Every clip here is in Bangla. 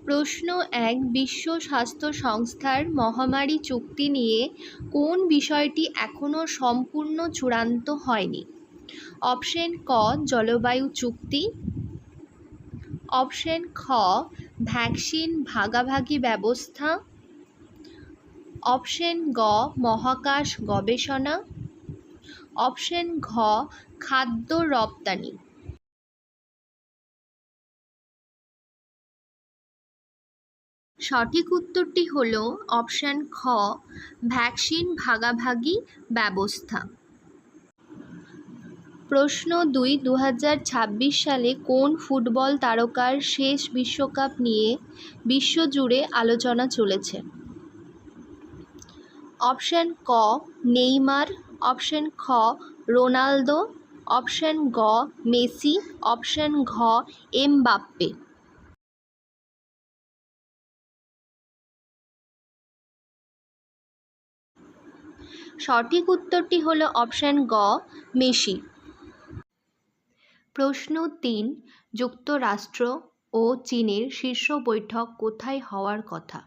প্রশ্ন ১, বিশ্ব স্বাস্থ্য সংস্থার মহামারী চুক্তি নিয়ে কোন বিষয়টি এখনও সম্পূর্ণ চূড়ান্ত হয়নি? অপশন ক, জলবায়ু চুক্তি। অপশন খ, ভ্যাকসিন ভাগাভাগি ব্যবস্থা। অপশন গ, মহাকাশ গবেষণা। অপশন ঘ, খাদ্য রপ্তানি। সঠিক উত্তরটি হল অপশন খ, ভ্যাকসিন ভাগাভাগি ব্যবস্থা। প্রশ্ন ২, ২০২৬ সালে কোন ফুটবল তারকার শেষ বিশ্বকাপ নিয়ে বিশ্বজুড়ে আলোচনা চলেছে? অপশন ক, নেইমার। অপশন খ, রোনালদো। অপশন গ, মেসি। অপশন ঘ, এমবাপ্পে। সঠিক উত্তরটি হল অপশন গ, মেসি। প্রশ্ন ৩, যুক্তরাষ্ট্র ও চীনের শীর্ষ বৈঠক কোথায় হওয়ার কথা?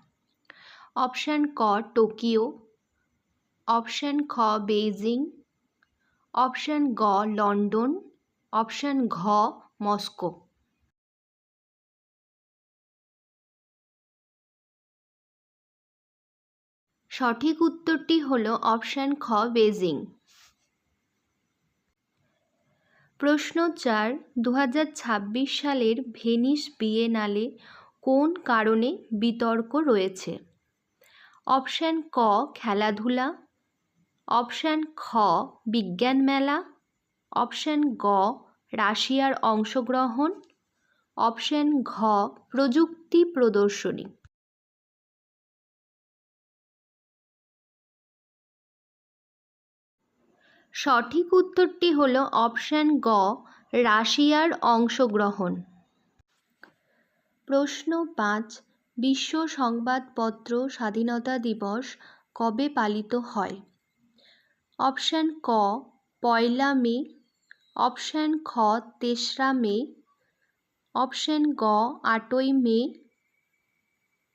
অপশন ক, টোকিও। অপশন খ, বেইজিং। অপশন গ, লন্ডন। অপশন ঘ, মস্কো। সঠিক উত্তরটি হল অপশন খ, বেইজিং। প্রশ্ন ৪, ২০২৬ সালের ভেনিস বিয়েনালে কোন কারণে বিতর্ক রয়েছে? অপশন ক, খেলাধুলা। অপশন খ, বিজ্ঞান মেলা। অপশন গ, রাশিয়ার অংশগ্রহণ। অপশন ঘ, প্রযুক্তি প্রদর্শনী। সঠিক উত্তরটি হল অপশন গ, রাশিয়ার অংশগ্রহণ। প্রশ্ন ৫, বিশ্ব সংবাদপত্র স্বাধীনতা দিবস কবে পালিত হয়? অপশন ক, ১লা মে। অপশন খ, ৩রা মে। অপশন গ, ৮ই মে।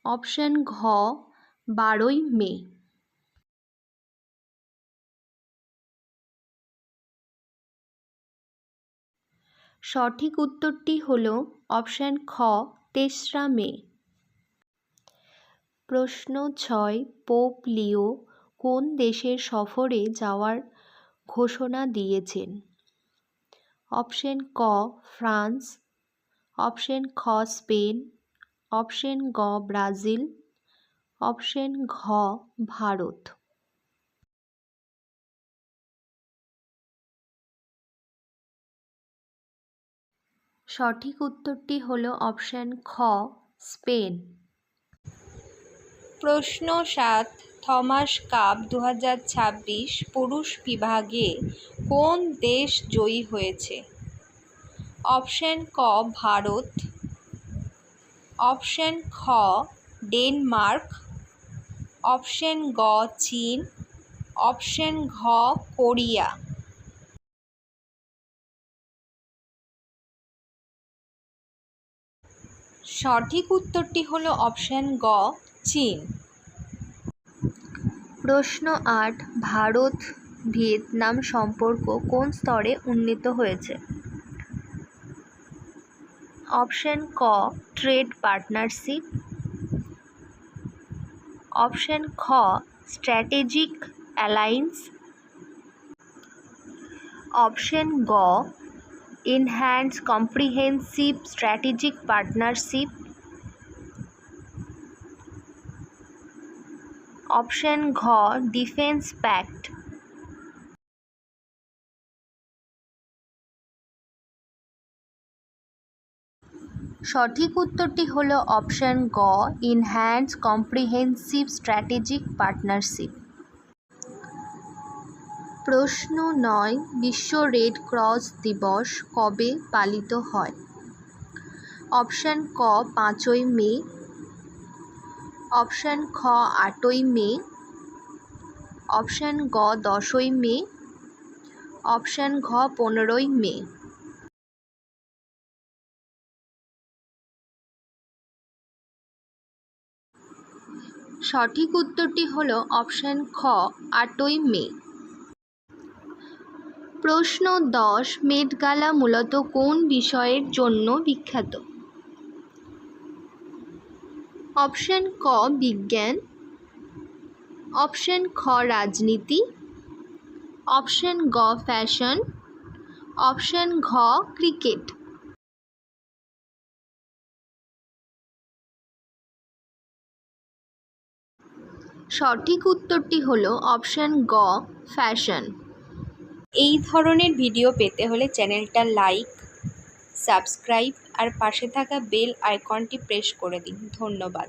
অপশন ঘ, ১২ই মে। সঠিক উত্তরটি হল অপশন খ, ৩রা মে। প্রশ্ন ৬, পোপ লিও কোন দেশের সফরে যাওয়ার ঘোষণা দিয়েছেন? অপশন ক, ফ্রান্স। অপশন খ, স্পেন। অপশন গ, ব্রাজিল। অপশন ঘ, ভারত। সঠিক উত্তরটি হল অপশন খ, স্পেন। প্রশ্ন ৭, থমাস কাপ ২০২৬ পুরুষ বিভাগে কোন দেশ জয়ী হয়েছে? অপশন ক, ভারত। অপশন খ, ডেনমার্ক। অপশন গ, চীন। অপশন ঘ, কোরিয়া। সঠিক উত্তরটি হল অপশন গ, চীন। প্রশ্ন ৮, ভারত ভিয়েতনাম সম্পর্ক কোন স্তরে উন্নীত হয়েছে? অপশন ক, ট্রেড পার্টনারশিপ। অপশন খ, স্ট্র্যাটেজিক অ্যালায়েন্স। অপশন গ, enhance comprehensive strategic partnership. Option ঘ, ডিফেন্স প্যাক্ট। সঠিক উত্তরটি হল অপশন গ, এনহ্যান্স কম্প্রিহেন্সিভ স্ট্র্যাটেজিক পার্টনারশিপ। প্রশ্ন ৯, বিশ্ব রেড ক্রস দিবস কবে পালিত হয়? অপশন ক, ৫ই মে। অপশন খ, ৮ই মে। অপশন গ, ১০ই মে। অপশন ঘ, ১৫ই মে। সঠিক উত্তরটি হলো অপশন খ 8ই মে। প্রশ্ন 10, মেট গালা মূলত কোন বিষয়ের জন্য বিখ্যাত? অপশন ক বিজ্ঞান, অপশন খ রাজনীতি, অপশন গ ফ্যাশন, অপশন ঘ ক্রিকেট। সঠিক উত্তরটি হলো অপশন গ ফ্যাশন। এই ধরনের ভিডিও পেতে হলে চ্যানেলটা লাইক, সাবস্ক্রাইব আর পাশে থাকা বেল আইকনটি প্রেস করে দিন। ধন্যবাদ।